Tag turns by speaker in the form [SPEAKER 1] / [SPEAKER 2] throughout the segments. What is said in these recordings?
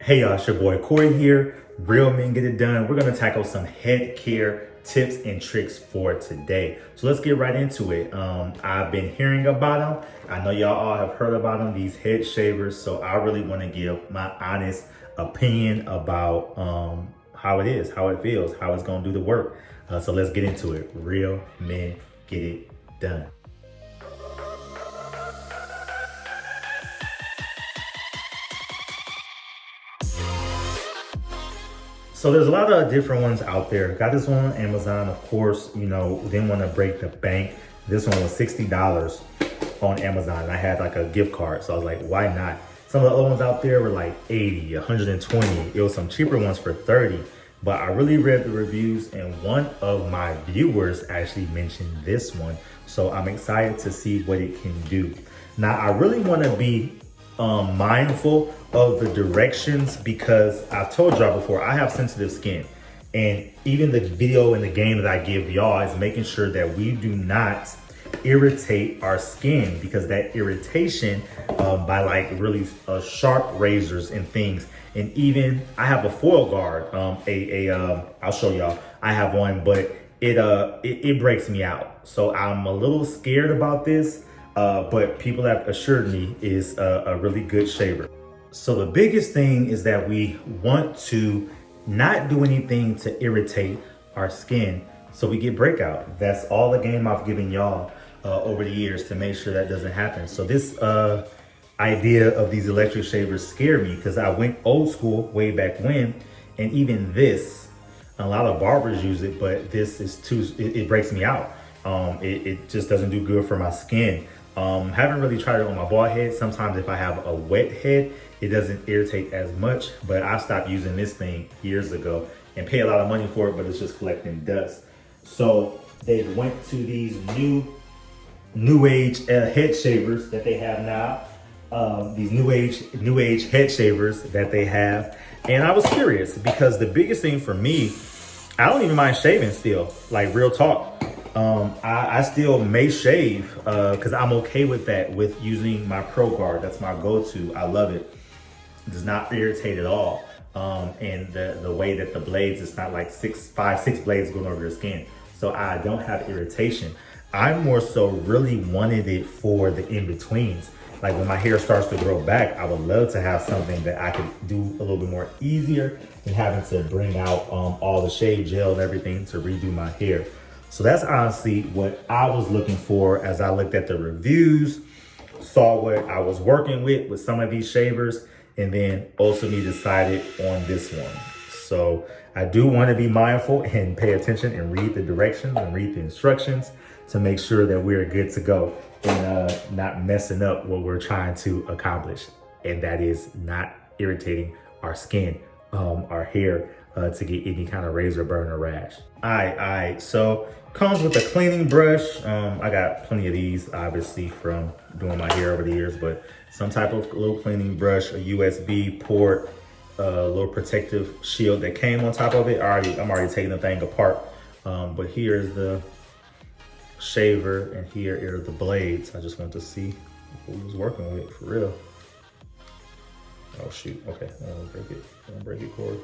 [SPEAKER 1] Hey y'all, it's your boy Corey here. Real Men Get It Done. We're gonna tackle some head care tips and tricks for today. So let's get right into it. I've been hearing about them. I know y'all all have heard about them, these head shavers. So I really wanna give my honest opinion about how it is, how it feels, how it's gonna do the work. So let's get into it. Real Men Get It Done. So there's a lot of different ones out there. Got this one on Amazon, of course, you know, didn't want to break the bank. This one was $60 on Amazon. And I had like a gift card. So I was like, why not? Some of the other ones out there were like 80, 120. It was some cheaper ones for 30. But I really read the reviews and one of my viewers actually mentioned this one. So I'm excited to see what it can do. Now, I really want to be mindful of the directions because I've told y'all before, I have sensitive skin. And even the video and the game that I give y'all is making sure that we do not irritate our skin, because that irritation by like really sharp razors and things. And even I have a foil guard, I'll show y'all. I have one, but it breaks me out. So I'm a little scared about this. But people have assured me is a really good shaver. So the biggest thing is that we want to not do anything to irritate our skin so we get breakout. That's all the game I've given y'all over the years to make sure that doesn't happen. So this idea of these electric shavers scared me because I went old school way back when, and even this, a lot of barbers use it, but this is it breaks me out. It just doesn't do good for my skin. Haven't really tried it on my bald head. Sometimes if I have a wet head, it doesn't irritate as much, but I stopped using this thing years ago and pay a lot of money for it, but it's just collecting dust. So they went to these new age head shavers that they have now. These new age head shavers that they have. And I was curious because the biggest thing for me, I don't even mind shaving still, like real talk. I still may shave because I'm okay with that, with using my Pro Guard. That's my go-to. I love it. It does not irritate at all. And the way that the blades, it's not like six blades going over your skin. So I don't have irritation. I more so really wanted it for the in-betweens. Like when my hair starts to grow back, I would love to have something that I could do a little bit more easier than having to bring out all the shave gel and everything to redo my hair. So that's honestly what I was looking for as I looked at the reviews, saw what I was working with some of these shavers, and then ultimately decided on this one. So I do want to be mindful and pay attention and read the directions and read the instructions to make sure that we're good to go and not messing up what we're trying to accomplish. And that is not irritating our skin, our hair, to get any kind of razor burn or rash. All right. So comes with a cleaning brush. I got plenty of these, obviously, from doing my hair over the years, but some type of little cleaning brush, a USB port, a little protective shield that came on top of it. I'm already taking the thing apart. But here's the shaver and here are the blades. I just want to see who was working with it for real. Oh shoot, okay, don't break it, Corey.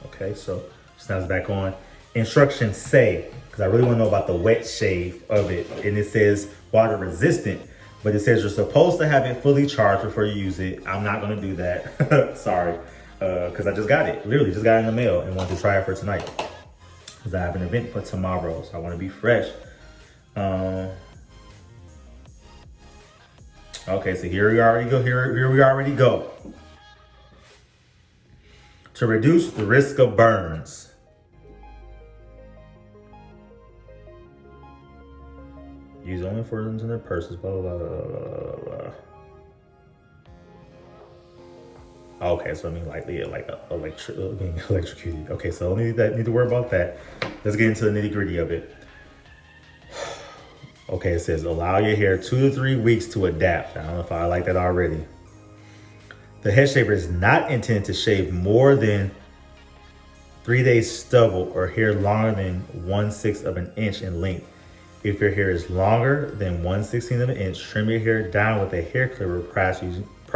[SPEAKER 1] Okay, so snaps back on. Instructions say, because I really want to know about the wet shave of it, and it says water resistant, but it says you're supposed to have it fully charged before you use it. I'm not going to do that. Sorry, because I just got it, literally just got it in the mail and want to try it for tonight because I have an event for tomorrow, so I want to be fresh. Okay, so here we already go. Here we already go. To reduce the risk of burns. Use only for them in their purses, blah, blah, blah, blah, blah. Okay, so I mean like being electrocuted. Okay, so I don't need to worry about that. Let's get into the nitty gritty of it. Okay, it says allow your hair 2 to 3 weeks to adapt. I don't know if I like that already. The head shaver is not intended to shave more than 3 days stubble or hair longer than 1/6 of an inch in length. If your hair is longer than 1/16 of an inch, trim your hair down with a hair clipper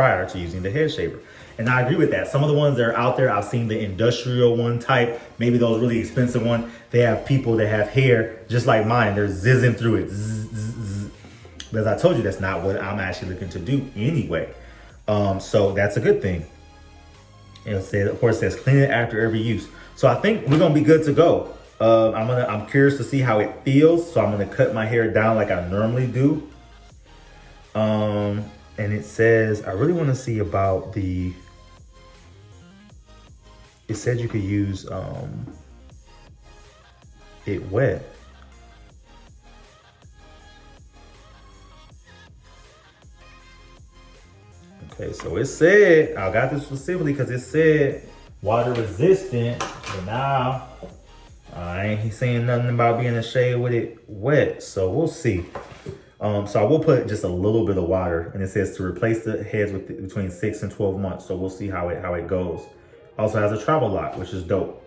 [SPEAKER 1] prior to using the head shaver. And I agree with that. Some of the ones that are out there, I've seen the industrial one type, maybe those really expensive one. They have people that have hair just like mine. They're zizzing through it. Zzz, zzz, zzz. But as I told you, that's not what I'm actually looking to do anyway. So that's a good thing. And it says, of course, it says clean it after every use. So I think we're gonna be good to go. I'm curious to see how it feels. So I'm gonna cut my hair down like I normally do. And it says, I really want to see about the. It said you could use it wet. Okay, so it said, I got this specifically because it said water resistant, but now I ain't saying nothing about being a shade with it wet, so we'll see. So I will put just a little bit of water, and it says to replace the heads with between 6 and 12 months. So we'll see how it goes. Also has a travel lock, which is dope.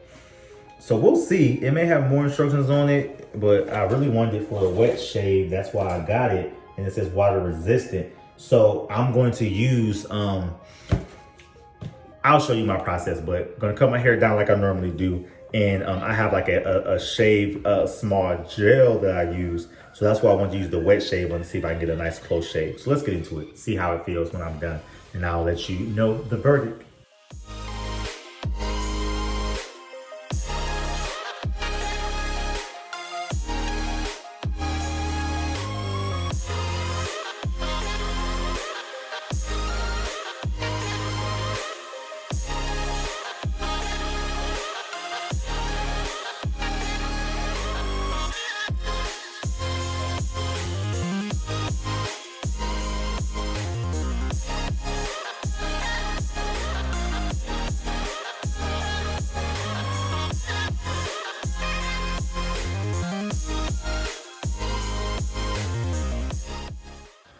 [SPEAKER 1] So we'll see. It may have more instructions on it, but I really wanted it for a wet shave. That's why I got it. And it says water resistant. So I'm going to use, I'll show you my process, but I'm gonna cut my hair down like I normally do. And I have like a shave, small gel that I use. So that's why I want to use the wet shave one to see if I can get a nice close shave. So let's get into it, see how it feels when I'm done. And I'll let you know the verdict.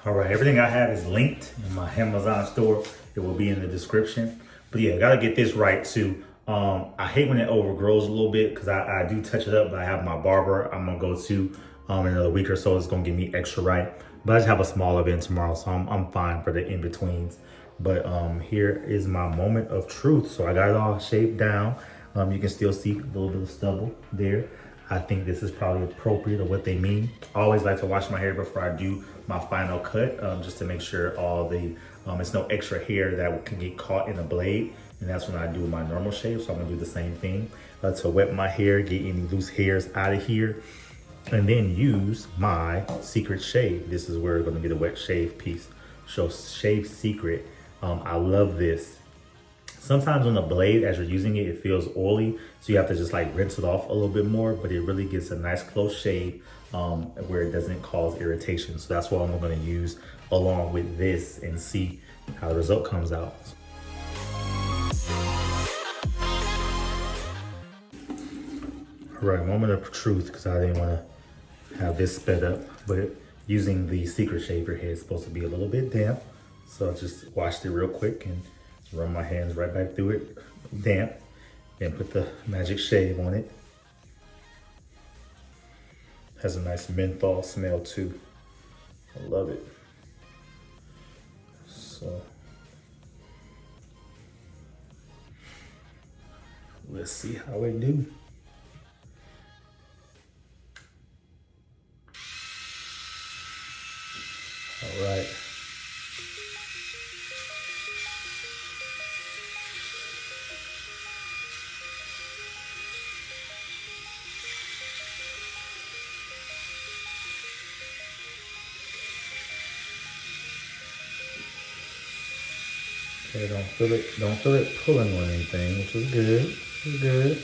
[SPEAKER 1] All right, everything I have is linked in my Amazon store. It will be in the description. But yeah, gotta get this right too. I hate when it overgrows a little bit because I do touch it up, but I have my barber I'm gonna go to in another week or so. It's gonna get me extra right. But I just have a small event tomorrow, so I'm fine for the in-betweens. But here is my moment of truth. So I got it all shaved down. You can still see a little bit of stubble there. I think this is probably appropriate of what they mean. I always like to wash my hair before I do my final cut, just to make sure all the, it's no extra hair that can get caught in the blade. And that's when I do my normal shave. So I'm gonna do the same thing to wet my hair, get any loose hairs out of here, and then use my secret shave. This is where we're gonna get a wet shave piece. So Shave Secret, I love this. Sometimes on the blade, as you're using it, it feels oily. So you have to just like rinse it off a little bit more, but it really gets a nice close shave where it doesn't cause irritation. So that's what I'm gonna use along with this and see how the result comes out. All right, moment of truth, because I didn't wanna have this sped up, but using the secret shave, your hair is supposed to be a little bit damp. So I just washed it real quick and run my hands right back through it, damp, and put the magic shave on it. Has a nice menthol smell too. I love it. So let's see how it do. All right. Okay, don't feel it pulling on anything, which is good. Which is good.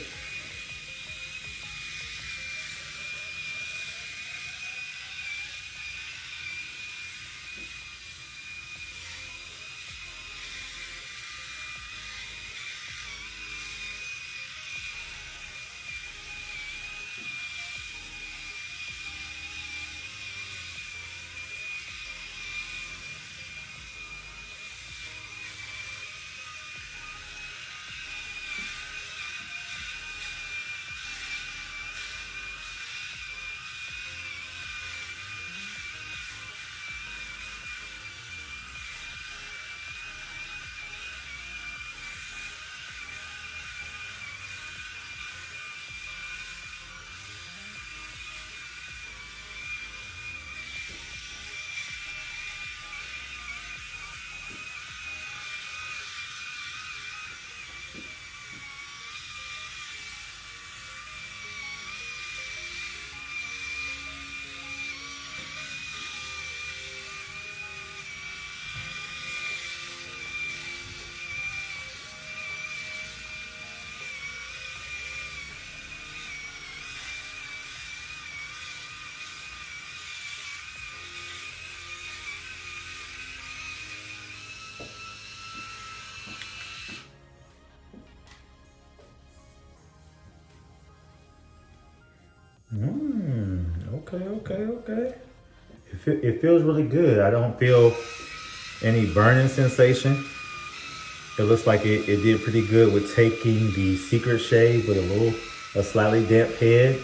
[SPEAKER 1] Okay. It feels really good. I don't feel any burning sensation. It looks like it did pretty good with taking the secret shave with a slightly damp head.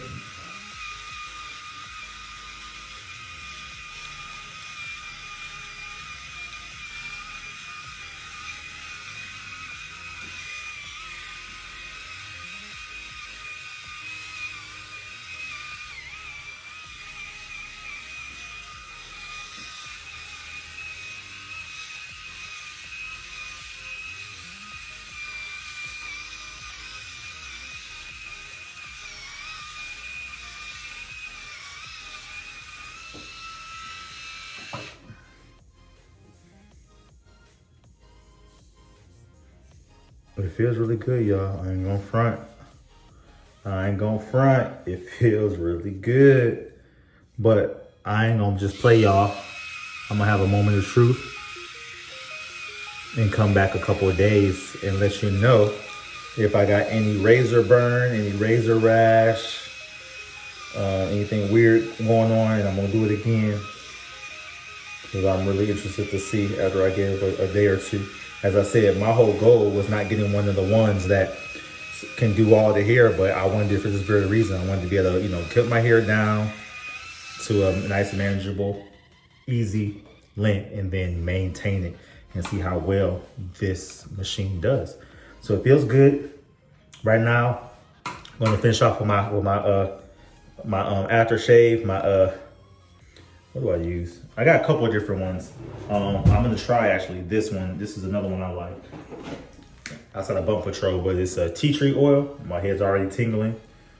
[SPEAKER 1] It feels really good, y'all. I ain't gonna front. It feels really good. But I ain't gonna just play y'all. I'm gonna have a moment of truth and come back a couple of days and let you know if I got any razor burn, any razor rash, anything weird going on, and I'm gonna do it again because I'm really interested to see after I give a day or two. As I said, my whole goal was not getting one of the ones that can do all the hair, but I wanted it for this very reason. I wanted to be able to, cut my hair down to a nice, manageable, easy length, and then maintain it and see how well this machine does. So it feels good. Right now, I'm gonna finish off with my aftershave. What do I use? I got a couple of different ones. I'm gonna try actually this one. This is another one I like. Outside of Bump Patrol, but it's a tea tree oil. My head's already tingling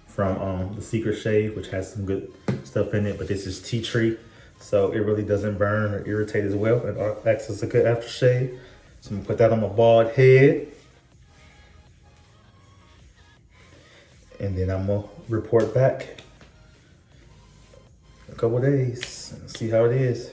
[SPEAKER 1] from the Secret Shave, which has some good stuff in it, but this is tea tree. So it really doesn't burn or irritate as well. It acts as a good aftershave. So I'm gonna put that on my bald head. And then I'm gonna report back in a couple days and see how it is.